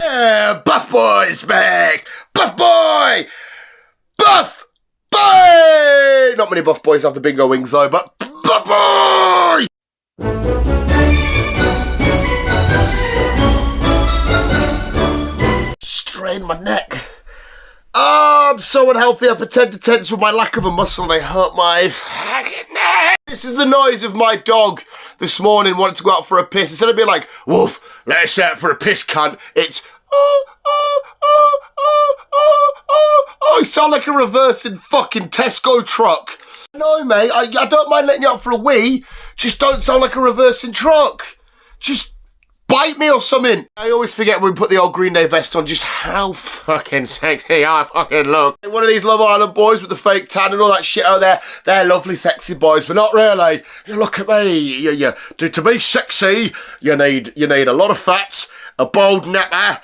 Buff Boy's back! Buff Boy! Buff Boy! Not many Buff Boys have the bingo wings though, but Buff Boy! Strain my neck. Oh, I'm so unhealthy. I pretend to tense with my lack of a muscle and I hurt my fucking neck. This is the noise of my dog this morning wanting to go out for a piss. Instead of being like, woof, let's out for a piss, cunt, it's you sound like a reversing fucking Tesco truck. No, mate, I don't mind letting you out for a wee. Just don't sound like a reversing truck. Just bite me or something. I always forget when we put the old Green Day vest on just how fucking sexy I fucking look. One of these Love Island boys with the fake tan and all that shit out there, they're lovely sexy boys, but not really. You look at me, to be sexy, you need a lot of fat, a bold napper,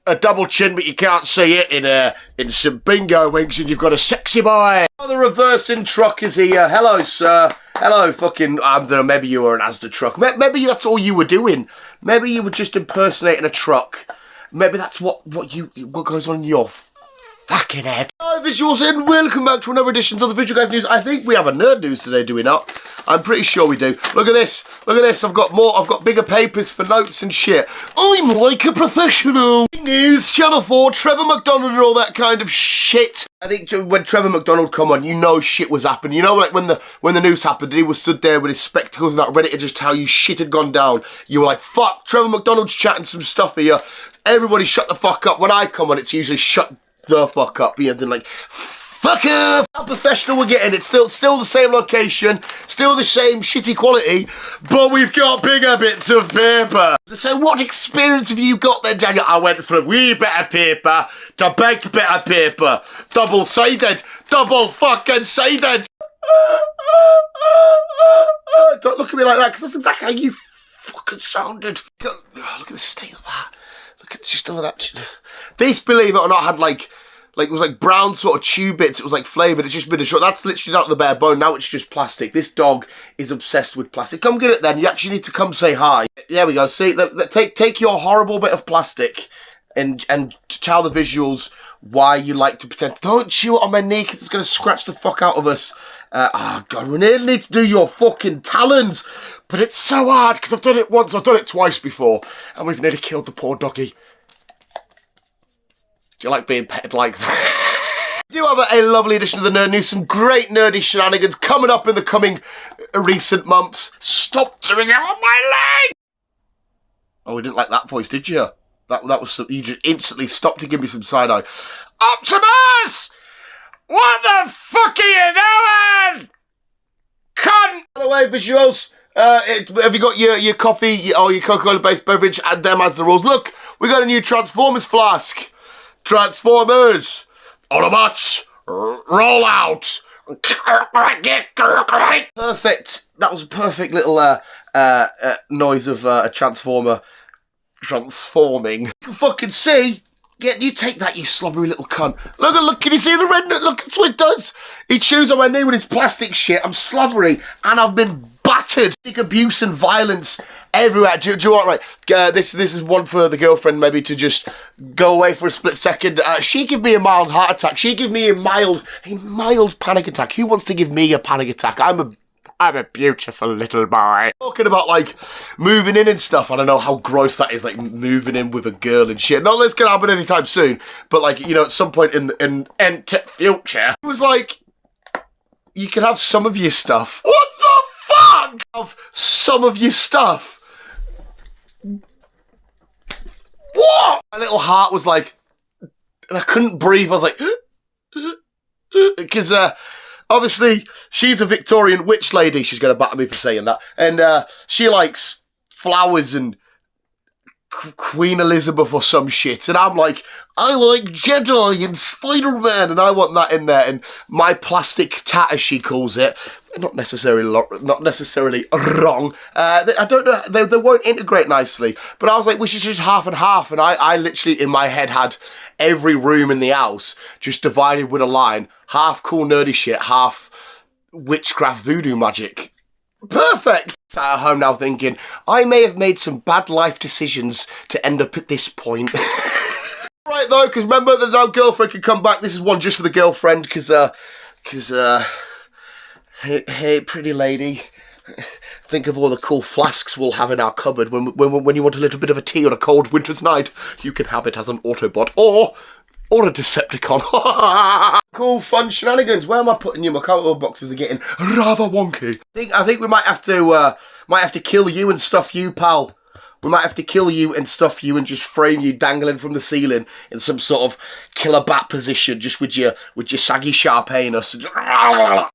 a double chin but you can't see it, in some bingo wings, and you've got a sexy boy. Oh, the reversing truck is here. Hello, sir. Hello, fucking, I don't know, maybe you were an Asda truck. Maybe that's all you were doing. Maybe you were just impersonating a truck. Maybe that's what goes on in your fucking head. Hi, visuals, and welcome back to another edition of the Visual Guys News. I think we have a nerd news today, do we not? I'm pretty sure we do. Look at this. Look at this. I've got bigger papers for notes and shit. I'm like a professional. News, Channel 4, Trevor McDonald and all that kind of shit. I think when Trevor McDonald come on, you know shit was happening. You know, like when the news happened and he was stood there with his spectacles and that, ready to just tell you shit had gone down. You were like, fuck, Trevor McDonald's chatting some stuff here. Everybody shut the fuck up. When I come on, it's usually shut the fuck up. You're like, fuck off! How professional we're getting. It's still the same location, still the same shitty quality, but we've got bigger bits of paper. So what experience have you got then, Daniel? I went from wee bit of paper to big bit of paper. Double-sided. Double fucking sided. Don't look at me like that, because that's exactly how you fucking sounded. Look at the state of that. Look at just all of that. This, believe it or not, had like it was like brown sort of tube bits. It was like flavoured. It's just been a short. That's literally out of the bare bone. Now it's just plastic. This dog is obsessed with plastic. Come get it then. You actually need to come say hi. There we go. See, take your horrible bit of plastic and tell the visuals why you like to pretend. Don't chew it on my knee because it's going to scratch the fuck out of us. Oh God, we nearly need to do your fucking talons. But it's so hard because I've done it once. I've done it twice before. And we've nearly killed the poor doggy. Do you like being petted like that? We do have a lovely edition of the Nerd News. Some great nerdy shenanigans coming up in the coming recent months. Stop doing it on my leg! Oh, we didn't like that voice, did you? That was you just instantly stopped to give me some side eye. Optimus! What the fuck are you doing? Cunt! By the way, visuals, have you got your coffee or your Coca-Cola based beverage? And them as the rules. Look, we got a new Transformers flask. Transformers, Autobots, roll out. Perfect. That was a perfect little noise of a transformer transforming. You can fucking see. Yeah, you take that, you slobbery little cunt. Look, can you see the red? Look, that's what it does. He chews on my knee with his plastic shit. I'm slobbery, and I've been battered. Abuse and violence everywhere. Do you want, right? This is one for the girlfriend, maybe to just go away for a split second. She gave me a mild heart attack. She gave me a mild panic attack. Who wants to give me a panic attack? I'm a beautiful little boy. Talking about, like, moving in and stuff. I don't know how gross that is, like, moving in with a girl and shit. Not that it's gonna happen anytime soon, but, like, you know, at some point in future, it was like, you can have some of your stuff. What the fuck? Have some of your stuff. What? My little heart was like, and I couldn't breathe. I was like, because, obviously, she's a Victorian witch lady. She's going to batter me for saying that. And she likes flowers and Queen Elizabeth or some shit. And I'm like, I like Jedi and Spider-Man. And I want that in there. And my plastic tat, as she calls it, not necessarily wrong. I don't know. They won't integrate nicely. But I was like, we should just half and half. And I literally, in my head, had every room in the house just divided with a line. Half cool nerdy shit, half witchcraft voodoo magic. Perfect. Sat at home now thinking, I may have made some bad life decisions to end up at this point. Right though, because remember that no girlfriend can come back. This is one just for the girlfriend, because hey, pretty lady, think of all the cool flasks we'll have in our cupboard when you want a little bit of a tea on a cold winter's night. You can have it as an Autobot or a Decepticon. Cool, fun shenanigans. Where am I putting you? My cardboard boxes are getting rather wonky. I think we might have to kill you and stuff you, pal. We might have to kill you and stuff you and just frame you dangling from the ceiling in some sort of killer bat position, just with your saggy sharp anus.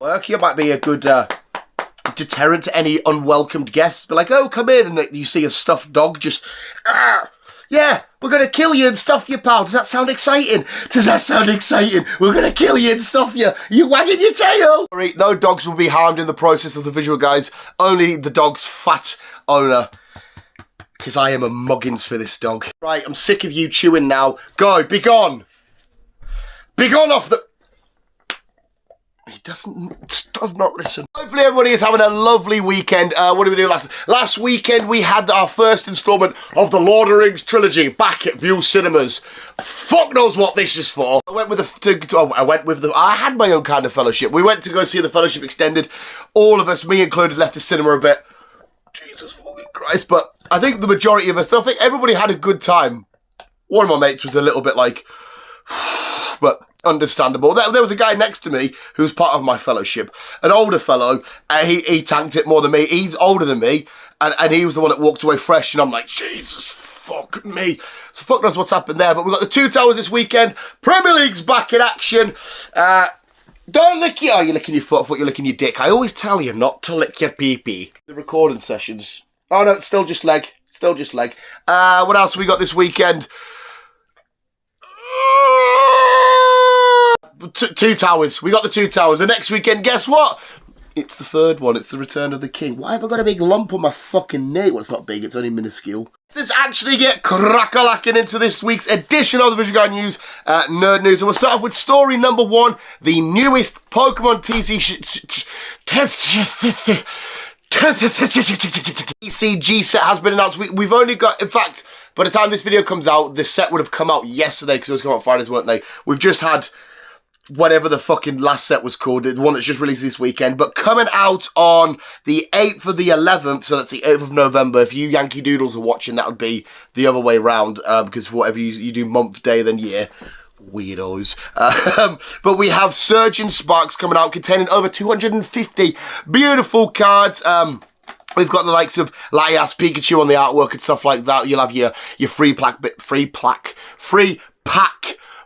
Work, you might be a good deterrent to any unwelcomed guests. Be like, oh, come in, and you see a stuffed dog just, yeah, we're going to kill you and stuff you, pal. Does that sound exciting? Does that sound exciting? We're going to kill you and stuff you. You wagging your tail. Right, no dogs will be harmed in the process of the visual, guys. Only the dog's fat owner. Because I am a muggins for this dog. Right, I'm sick of you chewing now. Go, be gone. Be gone off the... He does not listen. Hopefully everybody is having a lovely weekend. What did we do last weekend? We had our first instalment of the Lord of the Rings trilogy back at View Cinemas. Fuck knows what this is for. I had my own kind of fellowship. We went to go see the Fellowship Extended. All of us, me included, left the cinema a bit. Jesus fucking Christ. But I think the majority of us, I think everybody had a good time. One of my mates was a little bit like, but understandable. There was a guy next to me who's part of my fellowship, an older fellow. He tanked it more than me. He's older than me, and he was the one that walked away fresh. And I'm like, Jesus fuck me. So fuck knows what's happened there. But we've got the Two Towers this weekend. Premier League's back in action. Don't lick your... Oh, you're licking your foot. I thought you're licking your dick. I always tell you not to lick your pee-pee. The recording sessions. Oh, no, it's still just leg. Still just leg. What else have we got this weekend? Two Towers. We got the Two Towers. The next weekend, guess what? It's the third one. It's the Return of the King. Why have I got a big lump on my fucking knee? Well, it's not big. It's only minuscule. Let's actually get crack-a-lacking into this week's edition of the Visual Guy News, Nerd News. And we'll start off with story number one. The newest Pokemon TCG set has been announced. We've only got, in fact, by the time this video comes out, the set would have come out yesterday because it was coming out Fridays, weren't they? We've just had whatever the fucking last set was called, the one that's just released this weekend, but coming out on the 8th of the 11th, so that's the 8th of November. If you Yankee Doodles are watching, that would be the other way round, because for whatever you do month, day, then year. Weirdos. But we have Surgeon Sparks coming out, containing over 250 beautiful cards. We've got the likes of Latias Pikachu on the artwork and stuff like that. You'll have your free pack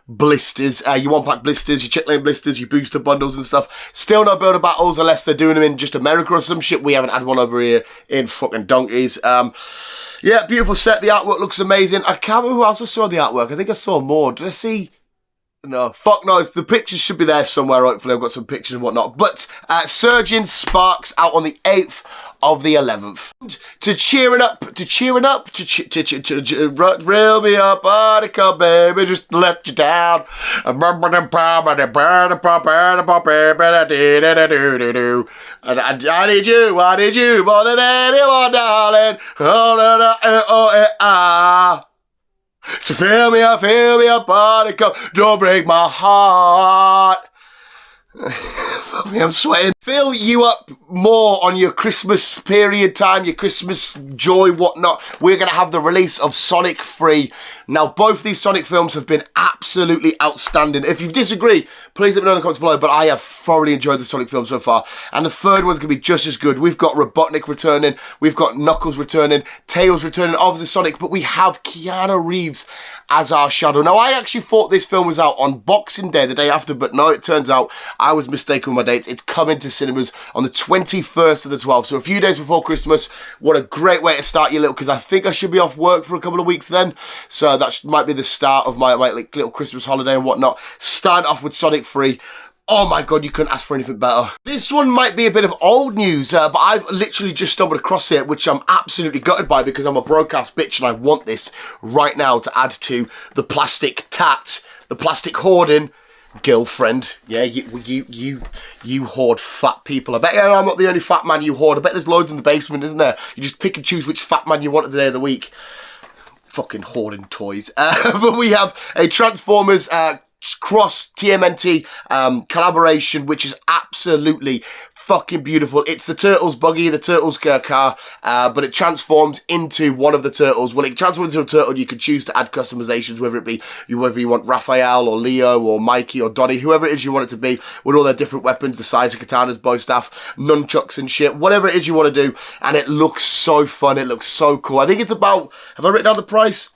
blisters, your one-pack blisters, your chick lane blisters, your booster bundles and stuff. Still no builder battles unless they're doing them in just America or some shit. We haven't had one over here in fucking donkeys. Yeah, beautiful set. The artwork looks amazing. I can't remember who else I saw the artwork. I think I saw more. Did I see... No, fuck knows. The pictures should be there somewhere. Hopefully I've got some pictures and whatnot. But Surgeon Sparks out on the 8th of the 11th. To cheering up, reel me up, buttercup, baby, just let you down. And I need you more than anyone, darling. So fill me up, buttercup, don't break my heart. I'm sweating. Fill you up more on your Christmas period time, your Christmas joy, whatnot. We're going to have the release of Sonic 3. Now, both these Sonic films have been absolutely outstanding. If you disagree, please let me know in the comments below, but I have thoroughly enjoyed the Sonic film so far. And the third one's going to be just as good. We've got Robotnik returning, we've got Knuckles returning, Tails returning, obviously Sonic, but we have Keanu Reeves as our Shadow. Now, I actually thought this film was out on Boxing Day, the day after, but no, it turns out I was mistaken with my dates. It's coming to cinemas on the 21st of the 12th, so a few days before Christmas. What a great way to start your little, because I think I should be off work for a couple of weeks then, so that might be the start of my like little Christmas holiday and whatnot. Start off with Sonic 3. Oh my god, you couldn't ask for anything better. This one might be a bit of old news, but I've literally just stumbled across it, which I'm absolutely gutted by because I'm a broadcast bitch and I want this right now to add to the plastic tat, the plastic hoarding, girlfriend. Yeah, you hoard fat people. I bet I'm not the only fat man you hoard. I bet there's loads in the basement, isn't there? You just pick and choose which fat man you want the day of the week. Fucking hoarding toys. But we have a Transformers cross TMNT collaboration, which is absolutely fucking beautiful. It's the Turtles buggy, the Turtles car, but it transforms into one of the Turtles. Well, it transforms into a turtle. You can choose to add customizations, whether it be whether you want Raphael or Leo or Mikey or Donnie, whoever it is you want it to be, with all their different weapons, the size of katanas, bow staff, nunchucks and shit, whatever it is you want to do. And it looks so fun. It looks so cool. I think it's about, have I written down the price?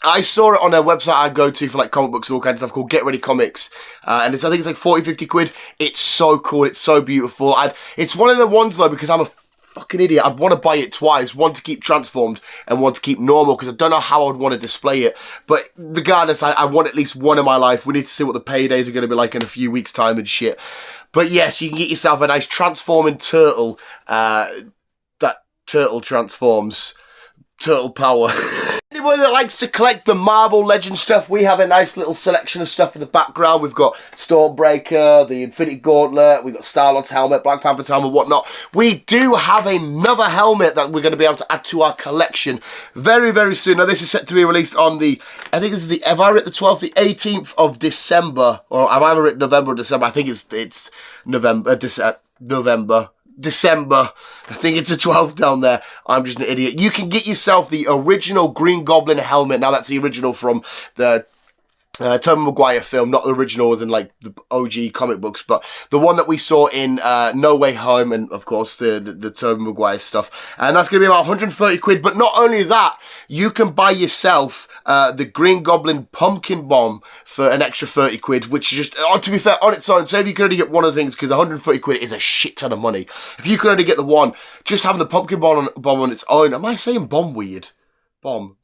I saw it on a website I go to for like comic books and all kinds of stuff called Get Ready Comics. And I think it's like 40, 50 quid. It's so cool. It's so beautiful. It's one of the ones though, because I'm a fucking idiot. I'd want to buy it twice. One to keep transformed and one to keep normal, because I don't know how I'd want to display it. But regardless, I want at least one in my life. We need to see what the paydays are going to be like in a few weeks' time and shit. But yes, you can get yourself a nice transforming turtle. That turtle transforms. Turtle power. Anybody that likes to collect the Marvel Legend stuff, we have a nice little selection of stuff in the background. We've got Stormbreaker, the Infinity Gauntlet, we've got Star-Lord's helmet, Black Panther's helmet, whatnot. We do have another helmet that we're going to be able to add to our collection very, very soon. Now, this is set to be released on the, I think this is the, have I written the 12th, the 18th of December, or have I ever written November or December? I think it's November, December. I think it's a 12 down there. I'm just an idiot. You can get yourself the original Green Goblin helmet. Now, that's the original from the Tobey Maguire film, not the original as in like the OG comic books, but the one that we saw in No Way Home, and of course the Tobey Maguire stuff. And that's going to be about 130 quid. But not only that, you can buy yourself the Green Goblin Pumpkin Bomb for an extra 30 quid, which is just, to be fair, on its own. So if you could only get one of the things, because 130 quid is a shit ton of money. If you could only get the one, just having the Pumpkin Bomb on its own, am I saying bomb weird? Bomb,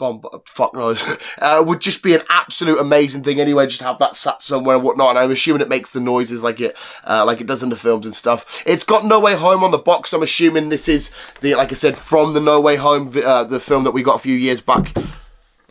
fuck knows, would just be an absolute amazing thing anyway, just have that sat somewhere and whatnot, and I'm assuming it makes the noises like it does in the films and stuff. It's got No Way Home on the box, so I'm assuming this is, like I said, from the No Way Home, the film that we got a few years back.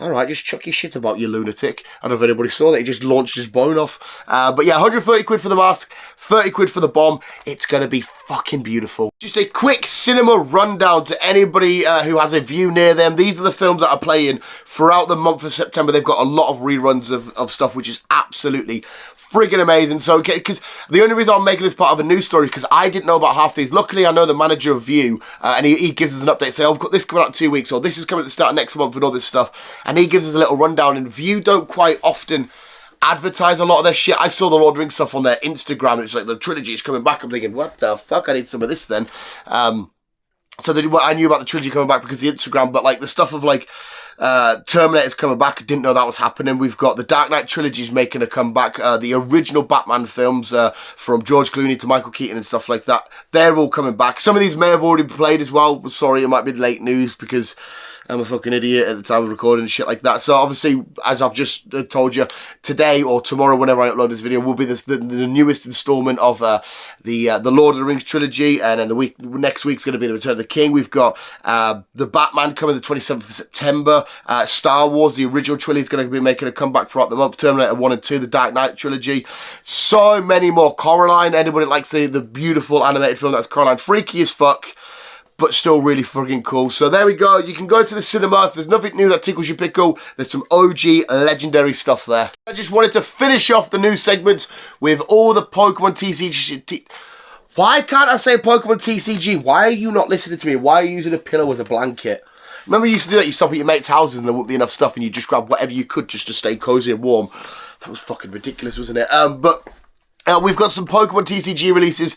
Alright, just chuck your shit about, you lunatic. I don't know if anybody saw that, he just launched his bone off. But yeah, 130 quid for the mask, 30 quid for the bomb. It's going to be fucking beautiful. Just a quick cinema rundown to anybody who has a view near them. These are the films that are playing throughout the month of September. They've got a lot of reruns of stuff, which is absolutely friggin' amazing. So, because the only reason I'm making this part of a news story, because I didn't know about half these. Luckily, I know the manager of View, and he gives us an update, say, oh, I've got this coming out in 2 weeks, or this is coming at the start of next month, and all this stuff. And he gives us a little rundown, and View don't quite often advertise a lot of their shit. I saw them ordering stuff on their Instagram, and it's like, the trilogy is coming back. I'm thinking, what the fuck? I need some of this then. So I knew about the trilogy coming back because of the Instagram, but like the stuff of like, Terminator's coming back. I didn't know that was happening. We've got the Dark Knight trilogy's making a comeback. The original Batman films from George Clooney to Michael Keaton and stuff like that, they're all coming back. Some of these may have already been played as well. Sorry, it might be late news because I'm a fucking idiot at the time of recording and shit like that. So obviously, as I've just told you, today or tomorrow, whenever I upload this video, will be the newest installment of the Lord of the Rings trilogy, and then next week's going to be the Return of the King. We've got the Batman coming the 27th of September. Star Wars, the original trilogy, is going to be making a comeback throughout the month. Terminator 1 and 2, the Dark Knight trilogy. So many more. Coraline, anybody that likes the beautiful animated film, that's Coraline. Freaky as fuck, but still really fucking cool. So there we go. You can go to the cinema. If there's nothing new that tickles your pickle, there's some OG legendary stuff there. I just wanted to finish off the news segments with all the Pokemon TCG. Why can't I say Pokemon TCG? Why are you not listening to me? Why are you using a pillow as a blanket? Remember you used to do that? You stop at your mates' houses and there wouldn't be enough stuff and you just grab whatever you could just to stay cozy and warm. That was fucking ridiculous, wasn't it? We've got some Pokemon TCG releases.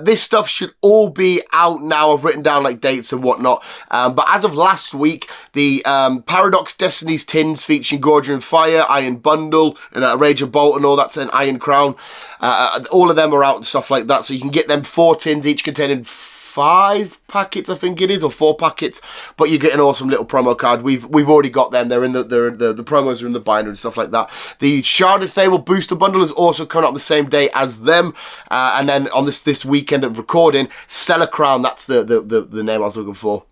This stuff should all be out now. I've written down like dates and whatnot. But as of last week, the Paradox Destiny's tins featuring Gorgia and Fire, Iron Bundle, and Rage of Bolt and all that's an Iron Crown. All of them are out and stuff like that. So you can get them 4 tins, each containing 5 packets, I think it is, or 4 packets, but you get an awesome little promo card. We've already got them. They're in the promos are in the binder and stuff like that. The Sharded Fable booster bundle is also coming out the same day as them, and then on this weekend of recording, Stellar Crown, that's the name I was looking for.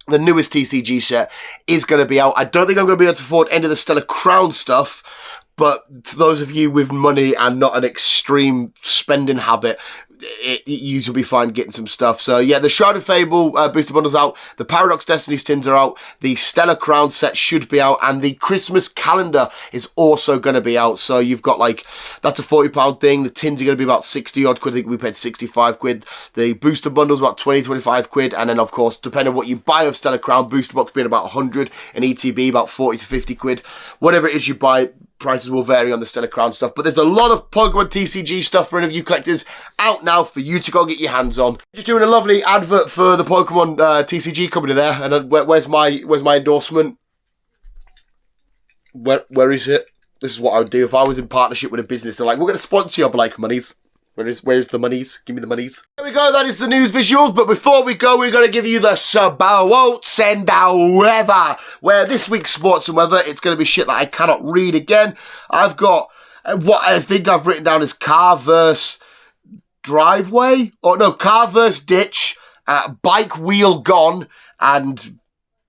The newest TCG set is going to be out. I don't think I'm going to be able to afford any of the Stellar Crown stuff, But to those of you with money and not an extreme spending habit, you will be fine getting some stuff. So yeah, the Shroud of Fable booster bundle's out, the Paradox Destinies tins are out, the Stellar Crown set should be out, and the Christmas calendar is also going to be out. So you've got like, that's a £40 thing, the tins are going to be about 60 odd quid, I think we paid 65 quid, the booster bundle's about 20-25 quid, and then of course, depending on what you buy of Stellar Crown, booster box being about 100, and ETB about 40 to 50 quid, whatever it is you buy, prices will vary on the Stellar Crown stuff, but there's a lot of Pokemon TCG stuff for any of you collectors out now for you to go get your hands on. Just doing a lovely advert for the Pokemon TCG company there, and where's my endorsement? Where is it? This is what I would do if I was in partnership with a business. They're like, we're going to sponsor you. I'll be like, monies. Where's the monies? Give me the monies. There we go, that is the news visuals. But before we go, we're going to give you the sports and weather. Where this week's sports and weather, it's going to be shit that I cannot read again. I've got what I think I've written down as car versus driveway. Or no, car versus ditch, bike wheel gone, and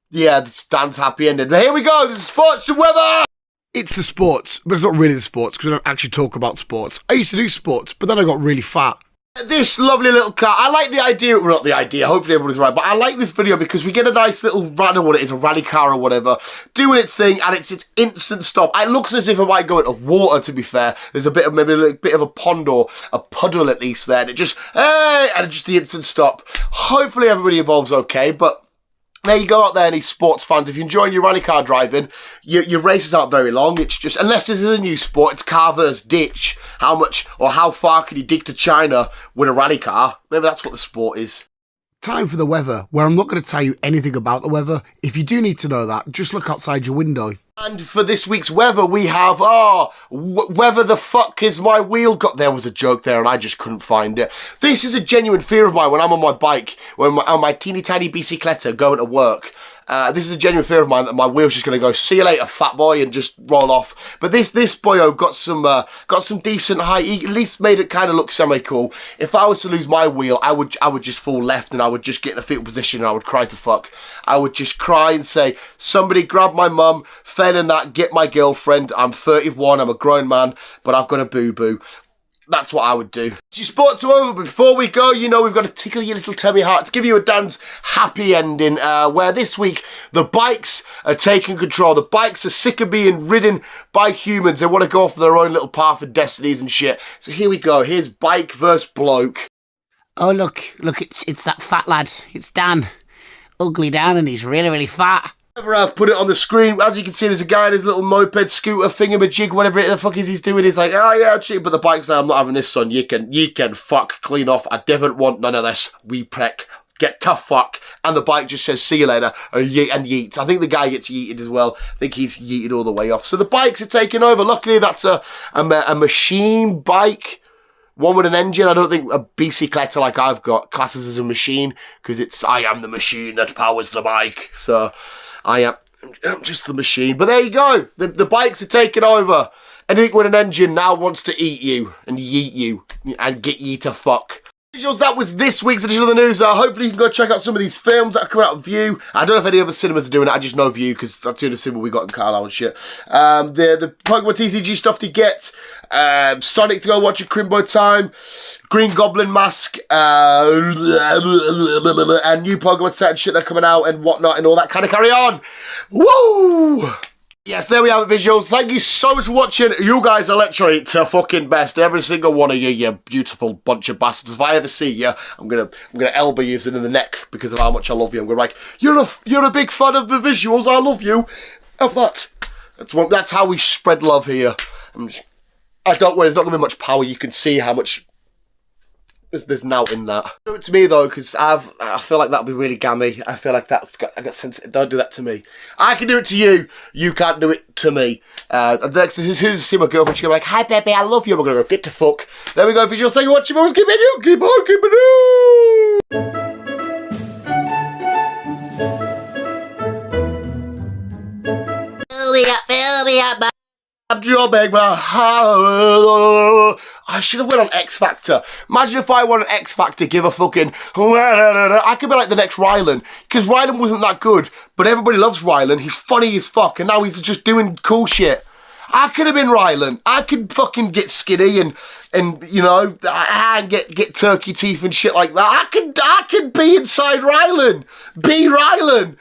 yeah, Dan's happy ending. But here we go, this is sports and weather. It's the sports, but it's not really the sports because we don't actually talk about sports. I used to do sports, but then I got really fat. This lovely little car, I like the idea, well not the idea, hopefully everybody's right, but I like this video because we get a nice little, I don't know what it is, a rally car or whatever, doing its thing, and it's its instant stop. It looks as if it might go into water, to be fair. There's a bit of, maybe a bit of a pond or a puddle at least there, and it just, hey, and just the instant stop. Hopefully everybody involves okay, but there you go out there, any sports fans. If you're enjoying your rally car driving, your races aren't very long. It's just, unless this is a new sport, it's car versus ditch. How much or how far can you dig to China with a rally car? Maybe that's what the sport is. Time for the weather, where I'm not going to tell you anything about the weather. If you do need to know that, just look outside your window. And for this week's weather, we have, whether the fuck is my wheel got... There was a joke there and I just couldn't find it. This is a genuine fear of mine when I'm on my bike, on my teeny tiny bicicletta going to work. This is a genuine fear of mine that my wheel's just going to go, see you later, fat boy, and just roll off. But this boyo got some decent height. He at least made it kind of look semi-cool. If I was to lose my wheel, I would just fall left and I would just get in a fetal position and I would cry to fuck. I would just cry and say, somebody grab my mum, failing that, get my girlfriend. I'm 31, I'm a grown man, but I've got a boo-boo. That's what I would do. Your sports are over. Before we go, you know we've got to tickle your little tummy heart to give you a Dan's happy ending, where this week the bikes are taking control. The bikes are sick of being ridden by humans. They want to go off their own little path of destinies and shit. So here we go. Here's bike versus bloke. Oh, look, it's that fat lad. It's Dan. Ugly Dan, and he's really, really fat. I've put it on the screen. As you can see, there's a guy in his little moped, scooter, thingamajig, whatever the fuck is he's doing. He's like, oh yeah, cheap. But the bike's like, I'm not having this, son. You can fuck clean off. I don't want none of this. We prick. Get tough fuck. And the bike just says, see you later, and yeets. I think the guy gets yeeted as well. I think he's yeeted all the way off. So the bikes are taking over. Luckily, that's a machine bike. One with an engine. I don't think a bicicletta like I've got classes as a machine, because it's, I am the machine that powers the bike. So I'm just the machine. But there you go. The bikes are taking over. Anything with an engine now wants to eat you and yeet you and get ye to fuck. That was this week's edition of the news. Hopefully you can go check out some of these films that are coming out of View. I don't know if any other cinemas are doing it. I just know View because that's the only cinema we got in Carlisle and shit. The Pokemon TCG stuff to get. Sonic to go watch at Crimbo Time. Green Goblin Mask. And new Pokemon set and shit that are coming out and whatnot and all that kind of carry on. Woo! Yes, there we have it, visuals. Thank you so much for watching. You guys are literally the fucking best. Every single one of you, you beautiful bunch of bastards. If I ever see you, I'm gonna elbow you in the neck because of how much I love you. I'm gonna be like, you're a big fan of the visuals. I love you. Of that. That's how we spread love here. I don't worry. There's not gonna be much power. You can see how much there's now in that. Do it to me though, because I feel like that'll be really gammy. I feel like I got sensitive. Don't do that to me. I can do it to you. You can't do it to me. Next, as soon as I see my girlfriend, she'll be like, "Hi, baby, I love you." I'm gonna go get to fuck. There we go. Visuals. Thank you for watching. Always keep it. Keep on keeping it. Fill me up, I'm your big man. I should have went on X Factor. Imagine if I won an X Factor, give a fucking... I could be like the next Rylan. Because Rylan wasn't that good, but everybody loves Rylan. He's funny as fuck, and now he's just doing cool shit. I could have been Rylan. I could fucking get skinny and you know, I get turkey teeth and shit like that. I could be inside Rylan. Be Rylan.